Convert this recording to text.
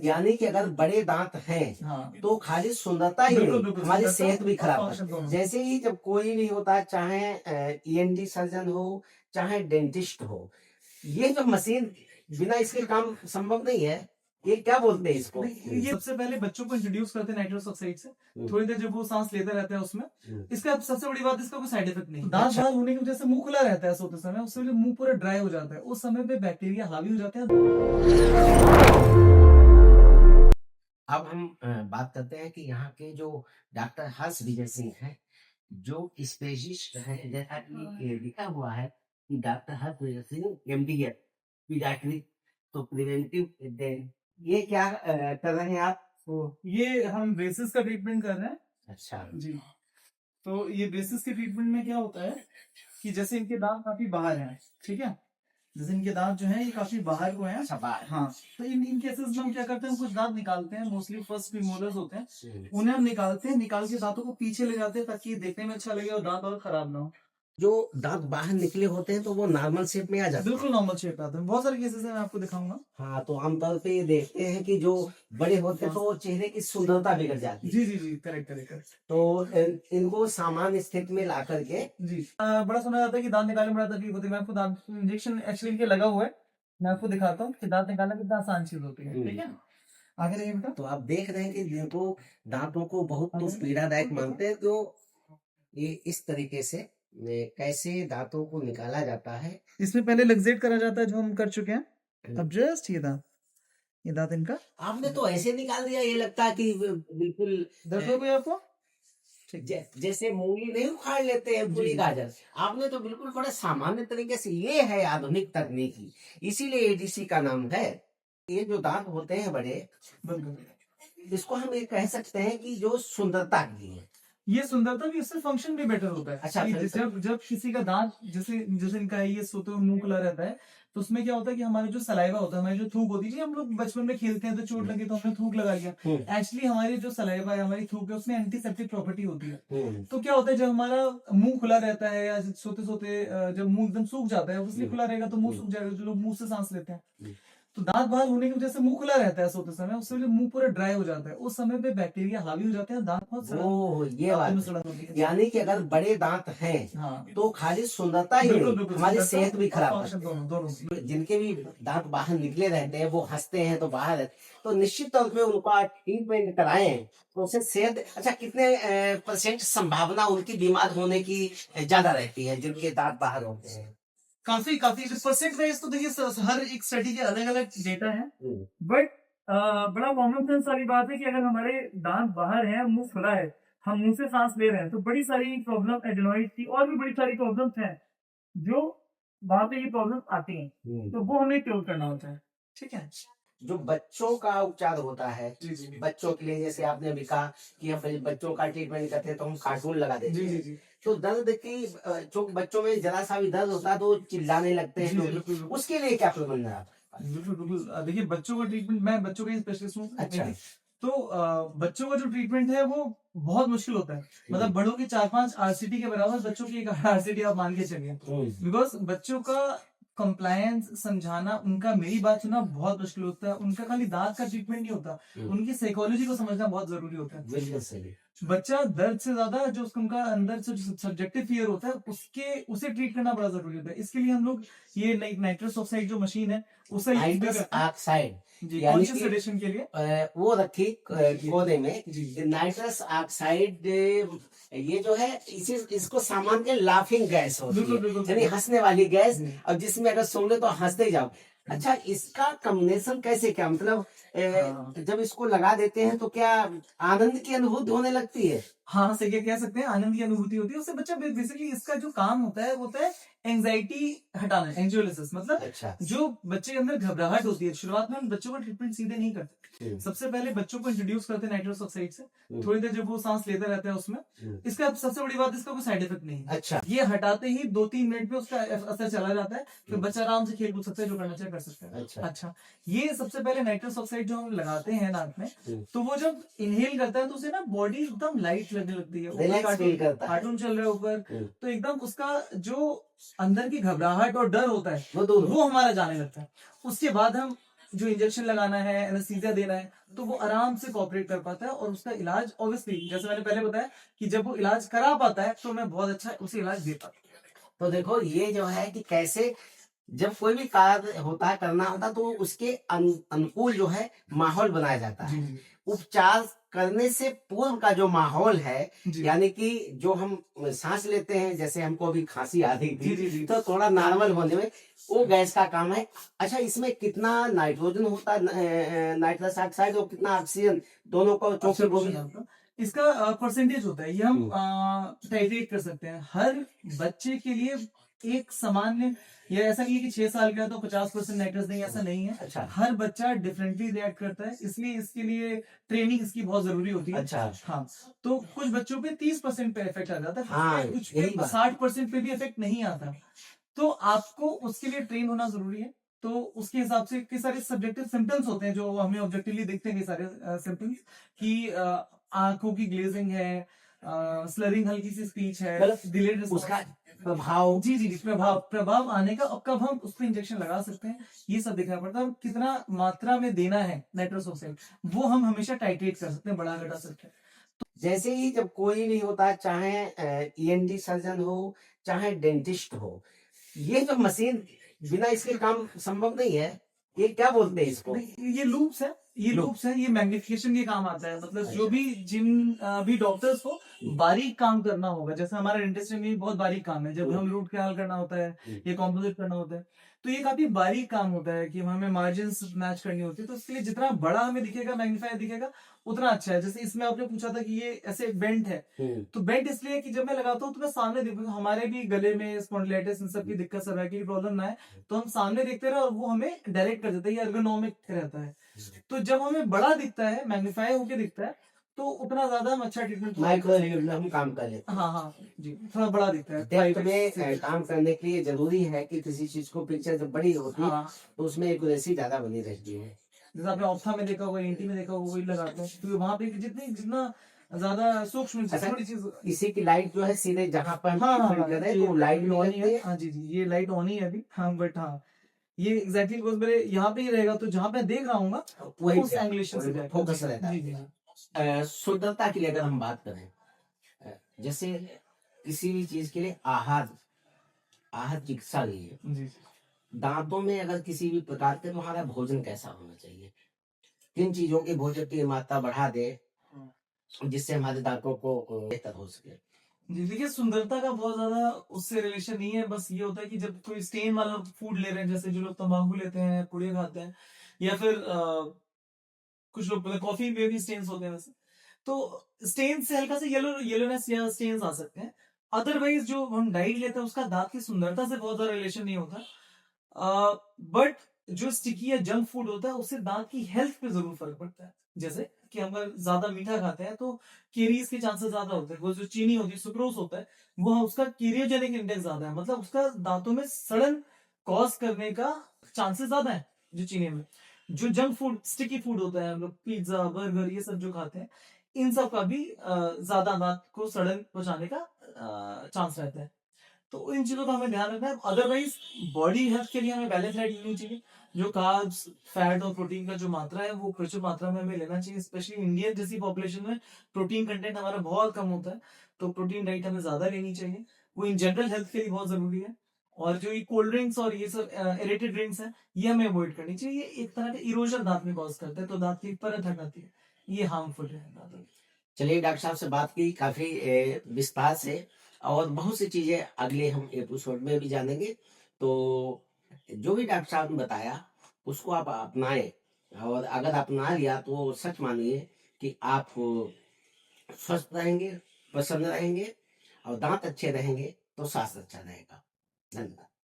यानी कि अगर बड़े दांत हैं हाँ तो खाली सुंदरता ही बिल्कुल नहीं, बिल्कुल हमारी सुंदरता सेहत भी और खराब फंक्शन है। दोनों। जैसे ही जब कोई भी होता है, चाहे ईएनटी सर्जन हो, चाहे डेंटिस्ट हो, ये जो मशीन बिना इसके काम संभव नहीं है। ये क्या बोलते हैं इसको? ये सबसे पहले बच्चों को इंट्रोड्यूस करते हैं नाइट्रस ऑक्साइड से, थोड़ी देर जब वो सांस लेते रहते हैं उसमें। इसका सबसे बड़ी बात, इसका कोई साइड इफेक्ट नहीं। दांत बाहर होने की वजह से मुंह खुला रहता है सोते समय, उससे मुंह पूरा ड्राई हो जाता है, उस समय पे बैक्टीरिया हावी हो जाते हैं। अब हम बात करते हैं कि यहाँ के जो डॉक्टर हर्ष विजय सिंह हैं, जो स्पेशलिस्ट हैं, जैसा कि ये लिखा हुआ है कि डॉक्टर हर्ष विजय सिंह एमडीएस पीडियाट्रिक, तो प्रिवेंटिव, ये क्या कर रहे हैं आप? ये हम ब्रेसेस का ट्रीटमेंट कर रहे हैं। अच्छा जी, तो ये ब्रेसेस के ट्रीटमेंट में क्या होता है कि जैसे इनके दांत काफी बाहर हैं, ठीक है, जैसे इनके दांत जो हैं ये काफी बाहर को हैं। अच्छा बात। हाँ, तो इन केसेस में हम क्या करते हैं, कुछ दांत निकालते हैं, मोस्टली फर्स्ट प्रीमोलर्स होते हैं, उन्हें हम निकालते हैं, निकाल के दांतों को पीछे ले जाते हैं ताकि देखने में अच्छा लगे और दांत और खराब ना हो। जो दांत बाहर निकले होते हैं तो वो नॉर्मल शेप में आ जाते हैं? बिल्कुल नॉर्मल शेप आते हैं, बहुत सारे केसेस हैं, मैं आपको दिखाऊंगा। हाँ, तो आमतौर पे ये देखते हैं कि जो बड़े होते हैं तो वो चेहरे की सुंदरता बिगड़ जाती है। जी जी जी, करेक्ट करेक्ट। तो इनको सामान्य स्थिति में ला करके जी, बड़ा सुना जाता है कि दांत निकालने में बड़ा तकलीफ होती है। मैं आपको दांत इंजेक्शन एक्चुअली इनके लगा हुआ है, मैं आपको दिखाता हूँ कि दांत निकालना कितना आसान चीज होती है। ठीक है, आगे रहिए बेटा। तो आप देख रहे हैं कि जिनको दांतों को बहुत तो पीड़ादायक मानते हैं, तो ये इस तरीके से कैसे दांतों को निकाला जाता है। इसमें पहले लग्जेट करा जाता है, जो हम कर चुके हैं। अब जस्ट ये दांत इनका आपने तो ऐसे निकाल दिया, ये लगता है कि बिल्कुल दर्द हो गया आपको। जैसे मूंगली नहीं उखाड़ लेते हैं पूरी गाजर, आपने तो बिल्कुल बड़े सामान्य तरीके से, ये है आधुनिक तकनीकी, इसीलिए एडीसी का नाम है। ये जो दांत होते हैं बड़े, इसको हम ये कह सकते हैं कि जो सुंदरता के लिए, ये सुंदरता भी, इससे फंक्शन भी बेटर होता है। अच्छा, जब किसी का दांत जैसे जैसे इनका है, ये सोते हुए मुंह खुला रहता है, तो उसमें क्या होता है कि हमारे जो सलाइवा होता है, हमारी जो थूक होती है, हम लोग बचपन में खेलते हैं तो चोट लगे तो हमने थूक लगा लिया, एक्चुअली हमारी जो सलाइवा है, हमारी थूक है, उसमें एंटीसेप्टिक प्रॉपर्टी होती है। तो क्या होता है, जब हमारा मुंह खुला रहता है या सोते सोते जब मुंह एकदम सूख जाता है, इसलिए खुला रहेगा तो मुंह सूख जाएगा, जो लोग मुंह से सांस लेते हैं, तो दांत बाहर होने की वजह से मुंह खुला रहता है सोते समय, उससे मुंह पूरा ड्राई हो जाता है, उस समय पे बैक्टीरिया हावी हो जाते हैं, दांत बहुत ये बात, यानी कि अगर बड़े दांत हैं हाँ, तो खाली सुंदरता ही नहीं, हमारी सेहत भी खराब है। दोनों। जिनके भी दांत बाहर निकले रहते हैं, वो हंसते हैं तो बाहर, तो निश्चित तौर पे उनका ट्रीटमेंट कराएं तो उससे सेहत, अच्छा कितने % संभावना उनकी बीमार होने की ज्यादा रहती है जिनके दांत बाहर होते हैं? काफी परसेंट वाइज तो देखिए हर एक स्टडी के अलग अलग डेटा है, बट बड़ा कॉमन सेंस वाली बात है कि अगर हमारे दांत बाहर है, मुंह खुला है, हम मुंह से सांस ले रहे हैं, तो बड़ी सारी प्रॉब्लम एडेनोइड की और भी बड़ी सारी प्रॉब्लम्स हैं जो वहां पे ये प्रॉब्लम आती हैं, तो वो हमें क्योर करना होता है। ठीक है, जो बच्चों का उपचार होता है, बच्चों के लिए, जैसे आपने अभी कहा कि हम बच्चों का ट्रीटमेंट करते हैं तो हम कार्टून लगा देते हैं, तो दर्द की जो बच्चों में जरा सा भी दर्द होता है तो चिल्लाने लगते हैं, उसके लिए क्या प्रबंध है आपका? बिल्कुल, देखिए बच्चों का ट्रीटमेंट, मैं बच्चों का स्पेशलिस्ट हूँ। अच्छा, तो बच्चों का जो ट्रीटमेंट है वो बहुत मुश्किल होता है, मतलब बड़ों की 4-5 आरसीटी के बराबर, बच्चों की 1 आरसीटी आप मान के चलिए, बिकॉज बच्चों का कंप्लायंस समझाना, उनका मेरी बात सुनना बहुत मुश्किल होता है। उनका खाली दांत का ट्रीटमेंट नहीं होता, उनकी साइकोलॉजी को समझना बहुत जरूरी होता है। बिल्कुल सही। बच्चा दर्द से ज्यादा जो उनका अंदर से सब्जेक्टिव फियर होता है, उसे ट्रीट करना बड़ा जरूरी होता है। इसके लिए हम लोग ये नाइट्रस ऑक्साइड जो मशीन है, उसे नाइट्रस ऑक्साइड कॉन्शियस सेडेशन के लिए वो रखी कोने में, नाइट्रस ऑक्साइड, ये जो है इसको सामान्य लाफिंग गैस होती है, यानी हंसने वाली गैस, और जिसमें अगर सुन ले तो हंसते जाओ। अच्छा, इसका कॉम्बिनेशन कैसे, क्या मतलब जब इसको लगा देते हैं तो क्या आनंद की अनुभूति होने लगती है? हाँ, सही कह सकते हैं, आनंद की अनुभूति होती है उससे। बच्चा बेसिकली इसका जो काम होता है वो होता है एंजाइटी हटाना, एंजियोलिसिस, मतलब अच्छा, जो बच्चे के अंदर घबराहट होती है। शुरुआत में हम बच्चों का ट्रीटमेंट सीधे नहीं करते, सबसे पहले बच्चों को इंट्रोड्यूस करते हैं नाइट्रस ऑक्साइड से, थोड़ी देर जब वो सांस लेते रहते हैं उसमें। इसका सबसे बड़ी बात, इसका कोई साइड इफेक्ट नहीं है। अच्छा, ये हटाते ही 2-3 मिनट में उसका असर चला जाता है, फिर बच्चा आराम से खेल कूद सकता है, जो करना चाहे कर सकता है। अच्छा, ये सबसे पहले नाइट्रस ऑक्साइड जो हम लगाते हैं नाक में, तो वो जब इनहेल करता है तो उसे ना बॉडी एकदम लाइट लगने लगती है, कार्टून चल रहा है ऊपर, तो एकदम उसका जो अंदर की घबराहट और डर होता है वो हमारा जाने लगता है। उसके बाद हम जो इंजेक्शन लगाना है, एनेस्थीसिया देना है, तो वो आराम से कोऑपरेट कर पाता है और उसका इलाज ऑब्वियसली जैसे मैंने पहले बताया कि जब वो इलाज करा पाता है तो मैं बहुत अच्छा उसे इलाज दे पाता हूँ। तो देखो ये जो है कि कैसे जब कोई भी कार्य होता है करना होता है तो उसके अनुकूल जो है माहौल बनाया जाता जी है। जी उपचार करने से पूर्व का जो माहौल है, जी यानी कि जो हम सांस लेते हैं, जैसे हमको अभी खांसी आ रही जी जी थी जी तो थोड़ा नॉर्मल होने में वो गैस का काम है। अच्छा, इसमें कितना नाइट्रोजन होता है, नाइट्रस ऑक्साइड, और कितना ऑक्सीजन, दोनों को अच्छा चौकी क्वेश्चन है आपका। इसका परसेंटेज होता है, ये हम टाइट्रेट कर सकते हैं हर बच्चे के लिए एक सामान्य। या ऐसा नहीं है कि 6 साल का है तो 50% नाइट्रस देंगे, ऐसा नहीं है। अच्छा हर बच्चा डिफरेंटली रिएक्ट करता है, इसलिए इसके लिए ट्रेनिंग इसकी बहुत जरूरी होती है। अच्छा हाँ, तो कुछ बच्चों पे 30% पे इफेक्ट आ जाता है, हाँ, कुछ यही पे बात। 60% पे भी इफेक्ट नहीं आता। तो आपको उसके लिए ट्रेन होना जरूरी है। तो उसके हिसाब से कई सारे सब्जेक्टिव सिम्टम्स होते हैं जो हमें ऑब्जेक्टिवली दिखते हैं, कई सारे सिम्टम्स कि आंखों की ग्लेजिंग है, स्लरिंग, हल्की सी स्पीच है, मतलब डिलेड उसका प्रभाव। जी जी जी, प्रभाव आने का, अब कब हम उस पर इंजेक्शन लगा सकते हैं ये सब देखना पड़ता है। और कितना मात्रा में देना है नाइट्रस ऑक्साइड वो हम हमेशा टाइट्रेट कर सकते हैं, बढ़ा घटा सकते हैं। जैसे ही जब कोई भी होता है, चाहे ईएनटी सर्जन हो, चाहे डेंटिस्ट हो, ये जो मशीन बिना इसके काम संभव नहीं है। ये क्या बोलते हैं इसको? नहीं, ये लूप्स है, ये Loop। लूप्स है, ये मैग्निफिकेशन के काम आता है। मतलब जो अच्छा। भी जिन भी डॉक्टर्स को बारीक काम करना होगा, जैसे हमारा डेंटिस्ट में भी बहुत बारीक काम है, जब हम रूट कैनाल करना होता है या कॉम्पोजिट करना होता है, तो ये काफी बारीक काम होता है कि हमें मार्जिन मैच करनी होती है। तो इसके लिए जितना बड़ा हमें दिखेगा, मैग्नीफायर दिखेगा, उतना अच्छा है। जैसे इसमें आपने पूछा था कि ये ऐसे बेंट है, तो बेंट इसलिए कि जब मैं लगाता हूँ तो मैं सामने देखूंगा। हमारे भी गले में स्पॉन्डिलाइटिस इन सब की दिक्कत, सर्वाइकल की प्रॉब्लम ना है, तो हम सामने देखते रहे और वो हमें डायरेक्ट कर देता है, ये एर्गोनॉमिक रहता है। तो जब हमें बड़ा दिखता है, मैग्नीफाई होके दिखता है, तो उतना ज्यादा हम अच्छा ट्रीटमेंट माइक्रो में हम काम कर लेते हैं। हाँ हाँ जी, थोड़ा बड़ा दिखता है। डेप्थ में काम करने के लिए जरूरी है कि किसी चीज को पिक्चर जब बड़ी होती है हाँ, तो उसमें एक्यूरेसी ज्यादा बनी रहती है। जैसे आपने ऑप्था में देखा होगा, एनटी में देखा होगा, वही लगाते हैं क्योंकि वहां पे जितना ज्यादा सूक्ष्म अच्छा, थोड़ी चीज। इसी की लाइट जो है सीधे जहाँ पर हम हाँ हाँ फिट हाँ, करें ये तो लाइट भी ऑन ही लगती है। है। हाँ जी जी, ये लाइट ऑन ही है अभी। हाँ बट हाँ, ये एग्जैक्टली बिकॉज मेरे यहाँ पे ही रहेगा, तो जहाँ पे देख रहा हूँ वही उस एंगुलेशन से जाएगा। फोकस रहता जी है। जी जी शुद्धता के लिए अगर हम बात करें, जैसे किसी भी चीज के लिए आहार आहार चिकित्सा लिए जी दांतों में अगर किसी भी प्रकार के, तो हमारा भोजन कैसा होना चाहिए, किन चीजों की भोजन की मात्रा बढ़ा दे जिससे हमारे दांतों को बेहतर हो सके। जी, देखिए सुंदरता का बहुत ज्यादा उससे रिलेशन नहीं है। बस ये होता है कि जब कोई स्टेन वाला फूड ले रहे हैं, जैसे जो लोग तंबाकू लेते हैं, पुड़िया खाते हैं, या फिर कुछ लोग मतलब कॉफी में भी स्टेन्स होते हैं वैसे, तो स्टेन से हल्का सा येलोनेस या स्टेन्स आ सकते हैं। अदरवाइज जो हम डाइट लेते हैं उसका दांत की सुंदरता से बहुत ज्यादा रिलेशन नहीं होता। बट जो स्टिकी या जंक फूड होता है उससे दांत की हेल्थ पे जरूर फर्क पड़ता है। जैसे कि हम अगर ज्यादा मीठा खाते हैं तो केरीज के चांसेस ज्यादा होते हैं। वो जो चीनी होती है, सुक्रोज होता है, वो उसका केरियोजेनिक इंडेक्स ज्यादा है, मतलब उसका दांतों में सड़न कॉज करने का चांसेस ज्यादा है जो चीनी में। जो जंक फूड, स्टिकी फूड होता है, हम लोग पिज्जा, बर्गर, ये सब जो खाते हैं, इन सब का भी ज्यादा दांत को सड़न पहुंचाने का चांस रहता है। तो इन चीजों का हमें ध्यान रखना है। अदरवाइज बॉडी हेल्थ के लिए हमें बैलेंस डाइट लेनी चाहिए। जो कार्ब्स, फैट और प्रोटीन का जो मात्रा है वो प्रचुर मात्रा में हमें लेना चाहिए। स्पेशली इंडियन जैसी पॉपुलेशन में प्रोटीन कंटेंट हमारा बहुत कम होता है, तो प्रोटीन डाइट हमें ज्यादा लेनी चाहिए। वो इन जनरल हेल्थ के लिए बहुत जरूरी है। और जो ये कोल्ड ड्रिंक्स और ये सब एरेटेड ड्रिंक्स हैं, ये हमें अवॉइड करनी चाहिए। ये एक तरह का इरोजन दांत में कॉज करते हैं, तो दांत की परत हटाती है, ये हार्मफुल है दांतों के। चलिए, डॉक्टर साहब से बात की काफी विस्तार से, और बहुत सी चीजें अगले हम एपिसोड में भी जानेंगे। तो जो भी डॉक्टर साहब ने बताया उसको आप अपनाएं, और अगर अपना लिया तो सच मानिए कि आप स्वस्थ रहेंगे, प्रसन्न रहेंगे, और दांत अच्छे रहेंगे तो स्वास्थ्य अच्छा रहेगा। धन्यवाद।